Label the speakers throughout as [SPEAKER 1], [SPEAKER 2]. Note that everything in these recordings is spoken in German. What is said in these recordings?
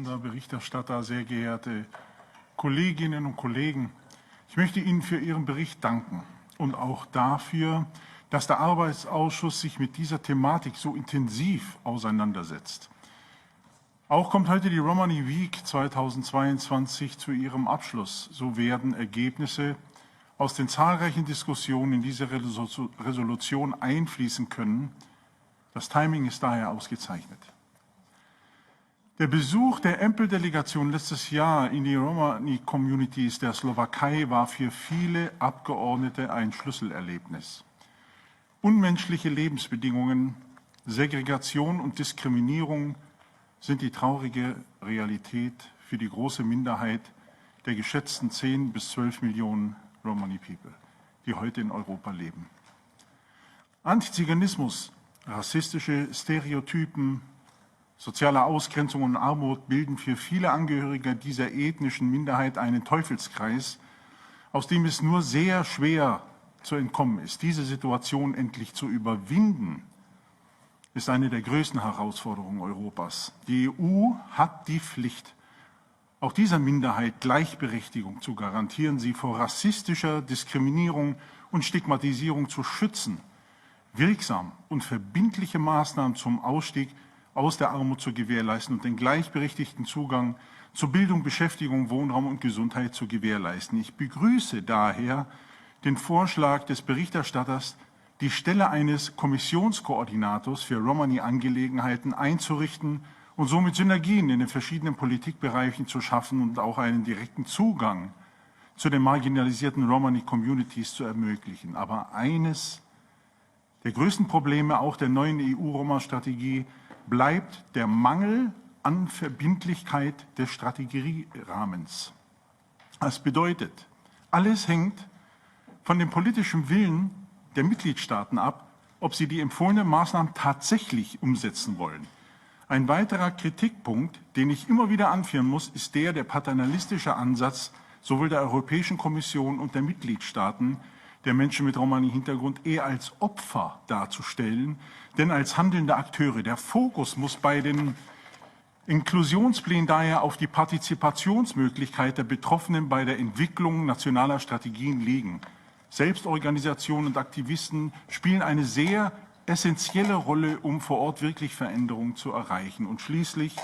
[SPEAKER 1] Herr Berichterstatter, sehr geehrte Kolleginnen und Kollegen! Ich möchte Ihnen für Ihren Bericht danken und auch dafür, dass der Arbeitsausschuss sich mit dieser Thematik so intensiv auseinandersetzt. Auch kommt heute die Romani Week 2022 zu ihrem Abschluss. So werden Ergebnisse aus den zahlreichen Diskussionen in diese Resolution einfließen können. Das Timing ist daher ausgezeichnet. Der Besuch der EMPL-Delegation letztes Jahr in die Romani-Communities der Slowakei war für viele Abgeordnete ein Schlüsselerlebnis. Unmenschliche Lebensbedingungen, Segregation und Diskriminierung sind die traurige Realität für die große Minderheit der geschätzten 10 bis 12 Millionen Romani People, die heute in Europa leben. Antiziganismus, rassistische Stereotypen, soziale Ausgrenzung und Armut bilden für viele Angehörige dieser ethnischen Minderheit einen Teufelskreis, aus dem es nur sehr schwer zu entkommen ist. Diese Situation endlich zu überwinden, ist eine der größten Herausforderungen Europas. Die EU hat die Pflicht, auch dieser Minderheit Gleichberechtigung zu garantieren, sie vor rassistischer Diskriminierung und Stigmatisierung zu schützen, wirksam und verbindliche Maßnahmen zum Ausstieg aus der Armut zu gewährleisten und den gleichberechtigten Zugang zu Bildung, Beschäftigung, Wohnraum und Gesundheit zu gewährleisten. Ich begrüße daher den Vorschlag des Berichterstatters, die Stelle eines Kommissionskoordinators für Romani-Angelegenheiten einzurichten und somit Synergien in den verschiedenen Politikbereichen zu schaffen und auch einen direkten Zugang zu den marginalisierten Romani-Communities zu ermöglichen. Aber eines der größten Probleme auch der neuen EU-Roma-Strategie bleibt der Mangel an Verbindlichkeit des Strategierahmens. Das bedeutet, alles hängt von dem politischen Willen der Mitgliedstaaten ab, ob sie die empfohlenen Maßnahmen tatsächlich umsetzen wollen. Ein weiterer Kritikpunkt, den ich immer wieder anführen muss, ist der paternalistische Ansatz sowohl der Europäischen Kommission und der Mitgliedstaaten, der Menschen mit Romani-Hintergrund eher als Opfer darzustellen, denn als handelnde Akteure. Der Fokus muss bei den Inklusionsplänen daher auf die Partizipationsmöglichkeit der Betroffenen bei der Entwicklung nationaler Strategien liegen. Selbstorganisationen und Aktivisten spielen eine sehr essentielle Rolle, um vor Ort wirklich Veränderungen zu erreichen. Und schließlich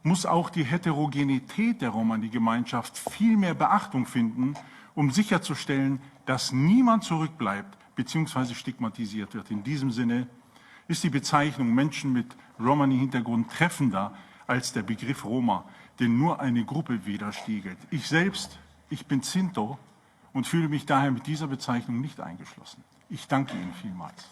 [SPEAKER 1] muss auch die Heterogenität der Romani-Gemeinschaft viel mehr Beachtung finden, um sicherzustellen, dass niemand zurückbleibt bzw. stigmatisiert wird. In diesem Sinne ist die Bezeichnung Menschen mit Romani-Hintergrund treffender als der Begriff Roma, den nur eine Gruppe widerspiegelt. Ich bin Sinto und fühle mich daher mit dieser Bezeichnung nicht eingeschlossen. Ich danke Ihnen vielmals.